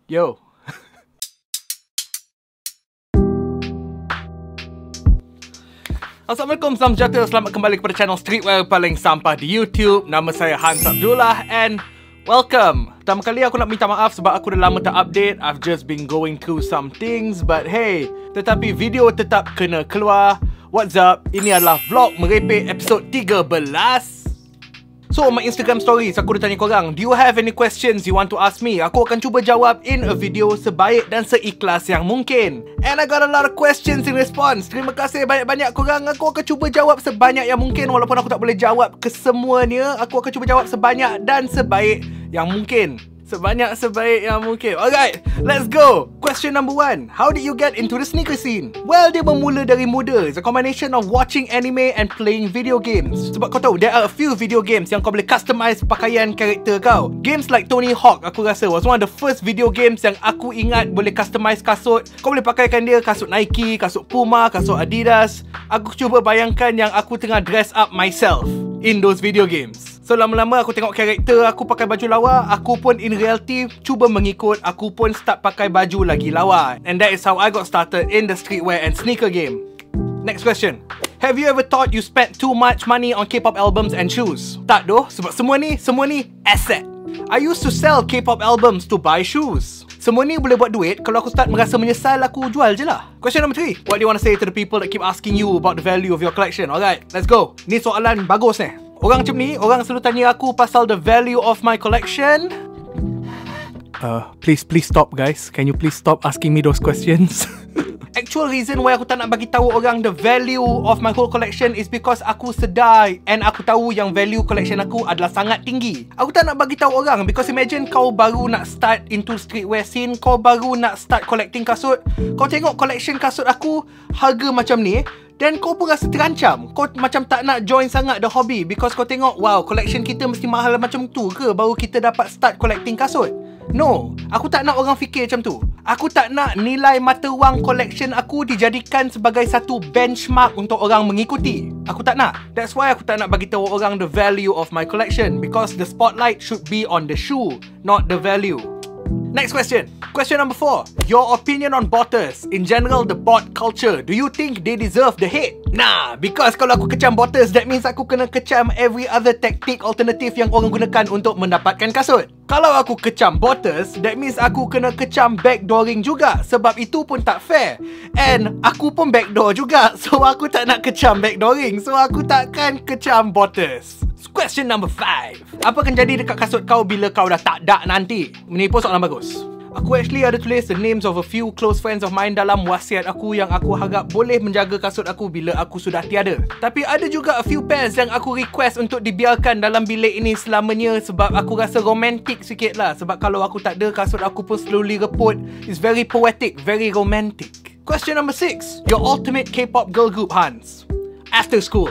Yo. Assalamualaikum, salam sejahtera. Selamat kembali kepada channel Streetwear paling sampah di YouTube. Nama saya Hans Abdullah and welcome. Pertama kali aku nak minta maaf sebab aku dah lama tak update. I've just been going through some things, but hey, tetapi video tetap kena keluar. What's up? Ini adalah vlog merepek episod 13. So, my Instagram stories, aku dah tanya korang, do you have any questions you want to ask me? Aku akan cuba jawab in a video sebaik dan seikhlas yang mungkin. And I got a lot of questions in response. Terima kasih banyak-banyak korang. Aku akan cuba jawab sebanyak yang mungkin. Walaupun aku tak boleh jawab kesemuanya, aku akan cuba jawab sebanyak dan sebaik yang mungkin. Sebaik yang mungkin. Alright, let's go. Question number 1. How did you get into the sneaker scene? Well, dia bermula dari muda. It's a combination of watching anime and playing video games. Sebab kau tahu, there are a few video games yang kau boleh customize pakaian karakter kau. Games like Tony Hawk, aku rasa was one of the first video games yang aku ingat boleh customize kasut. Kau boleh pakaikan dia kasut Nike, kasut Puma, kasut Adidas. Aku cuba bayangkan yang aku tengah dress up myself in those video games. So lama-lama aku tengok karakter aku pakai baju lawa, aku pun in reality cuba mengikut, aku pun start pakai baju lagi lawa. And that is how I got started in the streetwear and sneaker game. Next question. Have you ever thought you spent too much money on K-pop albums and shoes? Tak doh, sebab semua ni asset. I used to sell K-pop albums to buy shoes. Semua ni boleh buat duit. Kalau aku start merasa menyesal, aku jual je lah. Question number 3. What do you want to say to the people that keep asking you about the value of your collection? Alright, let's go. Ni soalan bagus ni. Orang macam ni, orang selalu tanya aku pasal the value of my collection. Please stop guys. Can you please stop asking me those questions? Actual reason why aku tak nak bagi tahu orang the value of my whole collection is because aku sedar and aku tahu yang value collection aku adalah sangat tinggi. Aku tak nak bagi tahu orang because imagine kau baru nak start into streetwear scene, kau baru nak start collecting kasut, kau tengok collection kasut aku harga macam ni, dan kau pun rasa terancam. Kau macam tak nak join sangat the hobby because kau tengok, wow, collection kita mesti mahal macam tu ke baru kita dapat start collecting kasut? No, aku tak nak orang fikir macam tu. Aku tak nak nilai mata wang collection aku dijadikan sebagai satu benchmark untuk orang mengikuti. Aku tak nak. That's why aku tak nak bagi tahu orang the value of my collection, because the spotlight should be on the shoe, not the value. Next question. Question number 4. Your opinion on botters. In general, the bot culture. Do you think they deserve the hate? Nah, because kalau aku kecam botters, that means aku kena kecam every other tactic alternative yang orang gunakan untuk mendapatkan kasut. Kalau aku kecam botters, that means aku kena kecam backdooring juga. Sebab itu pun tak fair. And aku pun backdoor juga. So aku tak nak kecam backdooring. So aku takkan kecam botters. Question number 5. Apa akan jadi dekat kasut kau bila kau dah tak dak nanti? Ini pun soalan bagus. Aku actually ada tulis the names of a few close friends of mine dalam wasiat aku yang aku harap boleh menjaga kasut aku bila aku sudah tiada. Tapi ada juga a few pairs yang aku request untuk dibiarkan dalam bilik ini selamanya sebab aku rasa romantic sikit lah. Sebab kalau aku tak ada, kasut aku pun slowly reput. It's very poetic, very romantic. Question number 6. Your ultimate K-pop girl group, Hans. After school.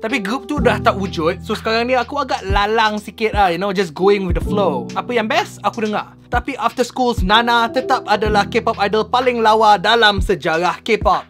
Tapi grup tu dah tak wujud. So sekarang ni aku agak lalang sikit lah, you know, just going with the flow. Apa yang best, aku dengar. Tapi After School's Nana tetap adalah K-pop idol paling lawa dalam sejarah K-pop.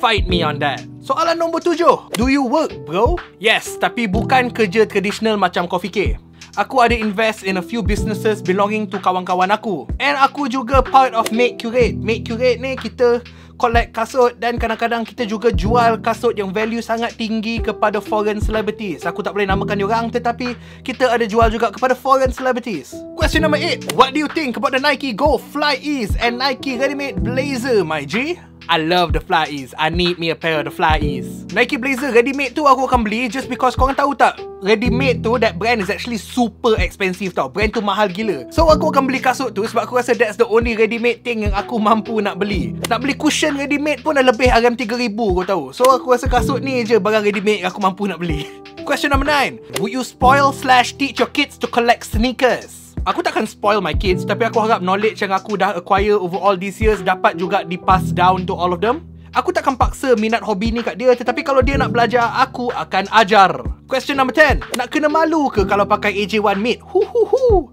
Fight me on that. Soalan nombor 7. Do you work, bro? Yes, tapi bukan kerja tradisional macam kau fikir. Aku ada invest in a few businesses belonging to kawan-kawan aku. And aku juga part of Make Curate. Make Curate ni kita collect kasut dan kadang-kadang kita juga jual kasut yang value sangat tinggi kepada foreign celebrities. Aku tak boleh namakan diorang, tetapi kita ada jual juga kepada foreign celebrities. Question number 8. What do you think about the Nike Go Fly Ease and Nike Ready-Made Blazer, my G? I love the Fly Ease. I need me a pair of the Fly Ease. Nike Blazer ready-made tu aku akan beli just because korang tahu tak, ready-made tu, that brand is actually super expensive tau. Brand tu mahal gila. So aku akan beli kasut tu sebab aku rasa that's the only ready-made thing yang aku mampu nak beli. Nak beli cushion ready-made pun dah lebih RM3,000 kau tahu. So aku rasa kasut ni je barang ready-made aku mampu nak beli. Question number 9. Would you spoil/teach your kids to collect sneakers? Aku takkan spoil my kids, tapi aku harap knowledge yang aku dah acquire over all these years dapat juga di-pass down to all of them. Aku takkan paksa minat hobi ni kat dia, tetapi kalau dia nak belajar, aku akan ajar. Question number 10. Nak kena malu ke kalau pakai AJ1 Mid?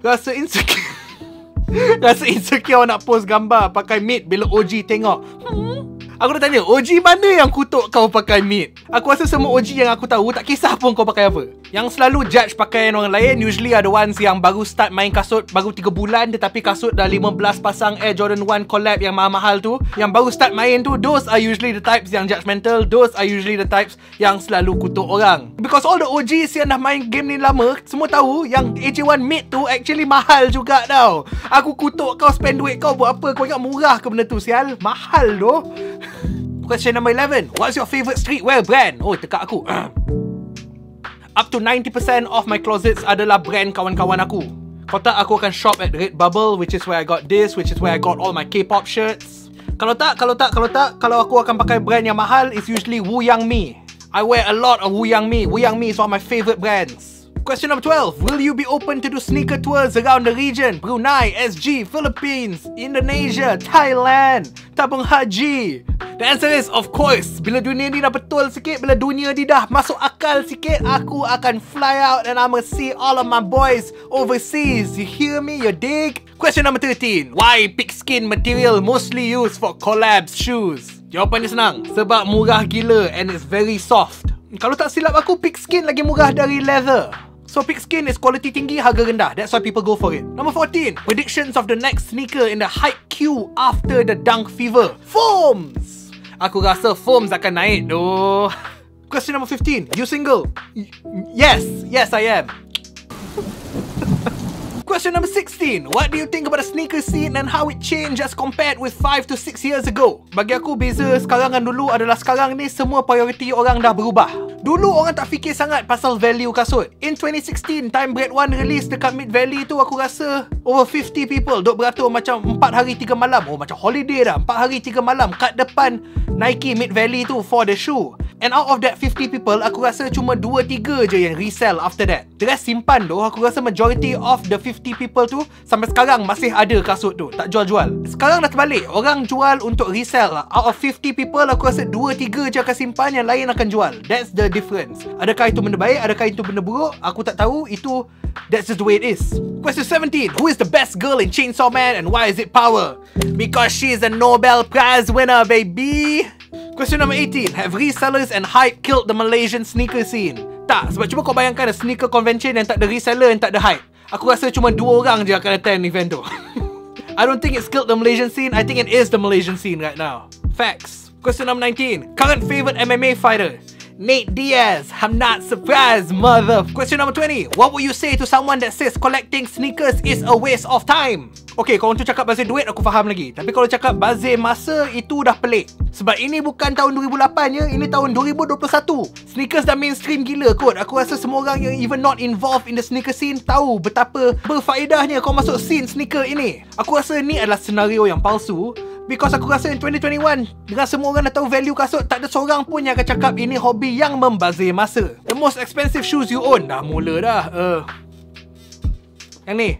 Rasa insecure. Rasa insecure nak post gambar pakai Mid bila OG tengok. Aku dah tanya, OG mana yang kutuk kau pakai mid? Aku rasa semua OG yang aku tahu, tak kisah pun kau pakai apa. Yang selalu judge pakaian orang lain usually are the ones yang baru start main kasut baru 3 bulan, tetapi kasut dah 15 pasang Air Jordan 1 collab yang mahal-mahal tu. Yang baru start main tu, those are usually the types yang judgmental. Those are usually the types yang selalu kutuk orang. Because all the OGs yang dah main game ni lama, semua tahu yang AJ1 mid tu actually mahal juga tau. Aku kutuk kau spend duit kau buat apa? Kau ingat murah ke benda tu, sial? Mahal doh. Question number 11. What's your favourite streetwear brand? Oh, tekak aku. Up to 90% of my closets adalah brand kawan-kawan aku. Kalau tak, aku akan shop at Redbubble, which is where I got this, which is where I got all my K-pop shirts. Kalau aku akan pakai brand yang mahal, it's usually Wu Yang Mi. I wear a lot of Wu Yang Mi. Wu Yang Mi is one of my favourite brands. Question number 12. Will you be open to do sneaker tours around the region? Brunei, SG, Philippines, Indonesia, Thailand, tabung haji. The answer is of course. Bila dunia ni dah betul sikit, bila dunia ni dah masuk akal sikit, aku akan fly out and I'ma see all of my boys overseas. You hear me? You dig? Question number 13. Why pigskin material mostly used for collabs shoes? Jawapannya senang. Sebab murah gila and it's very soft. Kalau tak silap aku, pigskin lagi murah dari leather. So pigskin is quality tinggi, harga rendah. That's why people go for it. Number 14. Predictions of the next sneaker in the hype queue after the dunk fever. Foams. Aku rasa foams akan naik doh. Question number 15. You single? Yes. Yes, I am. Question number 16. What do you think about the sneaker scene and how it changed as compared with 5 to 6 years ago? Bagi aku, beza sekarang dan dulu adalah sekarang ni semua priority orang dah berubah. Dulu orang tak fikir sangat pasal value kasut. In 2016, time Bread One release dekat Mid Valley tu, aku rasa over 50 people duk beratur macam 4 hari 3 malam. Oh, macam holiday dah. 4 hari 3 malam kat depan Nike Mid Valley tu for the shoe. And out of that 50 people, aku rasa cuma 2-3 je yang resell after that. The rest simpan tu. Aku rasa majority of the 50 people tu sampai sekarang masih ada kasut tu, tak jual-jual. Sekarang dah terbalik. Orang jual untuk resell. Out of 50 people, aku rasa 2-3 je akan simpan, yang lain akan jual. That's the difference. Adakah itu benda baik? Adakah itu benda buruk? Aku tak tahu. That's just the way it is. Question 17. Who is the best girl in Chainsaw Man and why is it Power? Because she's a Nobel Prize winner, baby. Question number 18. Have resellers and hype killed the Malaysian sneaker scene? Tak, sebab cuba kau bayangkan a sneaker convention yang tak ada reseller and tak ada hype. Aku rasa cuma 2 orang je akan attend event tu. I don't think it's killed the Malaysian scene. I think it is the Malaysian scene right now. Facts. Question number 19. Current favorite MMA fighter? Nate Diaz. I'm not surprised, mother. Question number 20. What would you say to someone that says collecting sneakers is a waste of time? Okay, kalau tu cakap bazir duit, aku faham lagi. Tapi kalau cakap bazir masa, itu dah pelik. Sebab ini bukan tahun 2008 ya, ini tahun 2021. Sneakers dah mainstream gila kot. Aku rasa semua orang yang even not involved in the sneaker scene tahu betapa berfaedahnya kau masuk scene sneaker ini. Aku rasa ni adalah senario yang palsu. Because aku rasa in 2021, dengan semua orang dah tahu value kasut, tak ada seorang pun yang akan cakap ini hobi yang membazir masa. The most expensive shoes you own? Dah mula dah. Yang ni.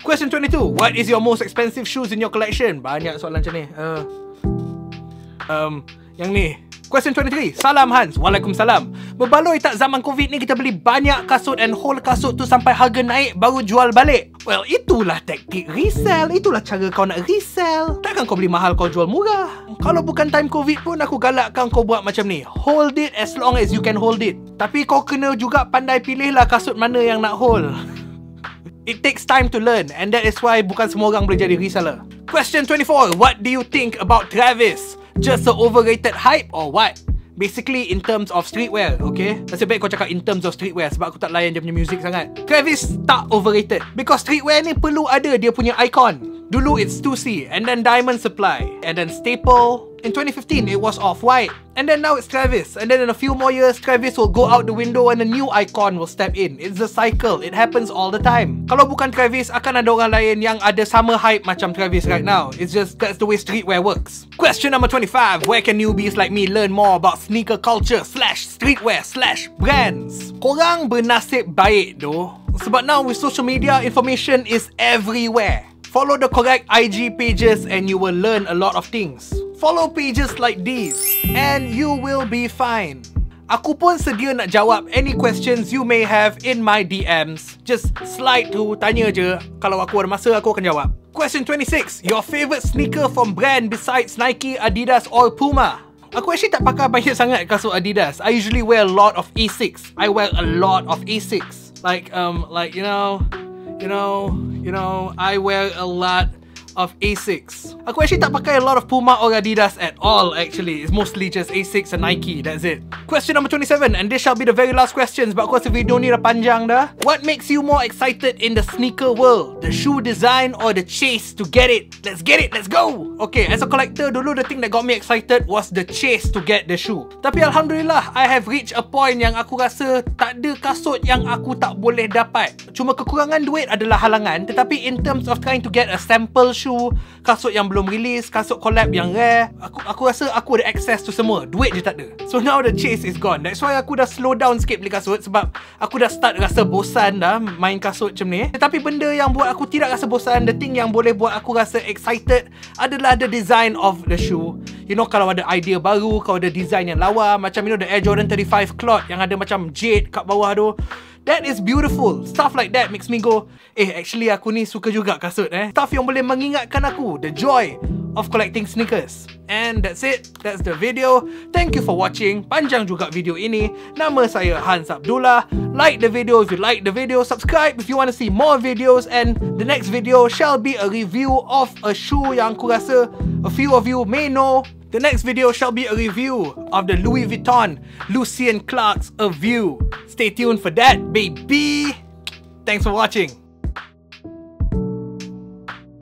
Question 22. What is your most expensive shoes in your collection? Banyak soalan macam ni. Yang ni. Question 23. Salam Hans. Waalaikumsalam. Berbaloi tak zaman Covid ni kita beli banyak kasut and hold kasut tu sampai harga naik baru jual balik? Well, itulah taktik resell. Itulah cara kau nak resell. Takkan kau beli mahal kau jual murah. Kalau bukan time Covid pun aku galakkan kau buat macam ni. Hold it as long as you can hold it. Tapi kau kena juga pandai pilih lah kasut mana yang nak hold. It takes time to learn, and that is why bukan semua orang boleh jadi reseller. Question 24. What do you think about Travis? Just an overrated hype or what? Basically in terms of streetwear, okay? Nasib baik kau cakap in terms of streetwear sebab aku tak layan dia punya music sangat. Travis tak overrated because streetwear ni perlu ada dia punya icon. Dulu it's 2C, and then Diamond Supply, and then Staple. In 2015, it was Off-White. And then now it's Travis. And then in a few more years, Travis will go out the window and a new icon will step in. It's a cycle. It happens all the time. Kalau bukan Travis, akan ada orang lain yang ada sama hype macam Travis right now. It's just, that's the way streetwear works. Question number 25. Where can newbies like me learn more about sneaker culture / streetwear / brands? Korang bernasib baik doh. Sebab now with social media, information is everywhere. Follow the correct IG pages and you will learn a lot of things. Follow pages like these and you will be fine. Aku pun sedia nak jawab any questions you may have in my DMs. Just slide through, tanya je. Kalau aku ada masa, aku akan jawab. Question 26. Your favorite sneaker from brand besides Nike, Adidas or Puma? Aku actually tak pakai banyak sangat kasut Adidas. I usually wear a lot of A6. I wear a lot of A6. Like you know, I wear a lot of A6. Aku actually tak pakai a lot of Puma or Adidas at all actually. It's mostly just A6 and Nike, that's it. Question number 27, and this shall be the very last question sebab aku rasa video ni dah panjang dah. What makes you more excited in the sneaker world? The shoe design or the chase to get it? Let's get it, let's go! Okay, as a collector, dulu the thing that got me excited was the chase to get the shoe. Tapi Alhamdulillah, I have reached a point yang aku rasa tak ada kasut yang aku tak boleh dapat. Cuma kekurangan duit adalah halangan. Tetapi in terms of trying to get a sample shoe, kasut yang belum release, kasut collab yang rare, aku rasa aku ada access to semua. Duit je tak ada. So now the chase is gone. That's why aku dah slow down sikit beli kasut sebab aku dah start rasa bosan dah main kasut macam ni. Tetapi benda yang buat aku tidak rasa bosan, the thing yang boleh buat aku rasa excited adalah the design of the shoe. You know, kalau ada idea baru, kalau ada design yang lawa, macam you know the Air Jordan 35 cloth yang ada macam jade kat bawah tu. That is beautiful. Stuff like that makes me go, actually aku ni suka juga kasut Stuff yang boleh mengingatkan aku the joy of collecting sneakers. And that's it. That's the video. Thank you for watching. Panjang juga video ini. Nama saya Hans Abdullah. Like the video if you like the video. Subscribe if you want to see more videos. And the next video shall be a review of a shoe yang aku rasa a few of you may know. The next video shall be a review of the Louis Vuitton Lucien Clarke's A View. Stay tuned for that, baby. Thanks for watching.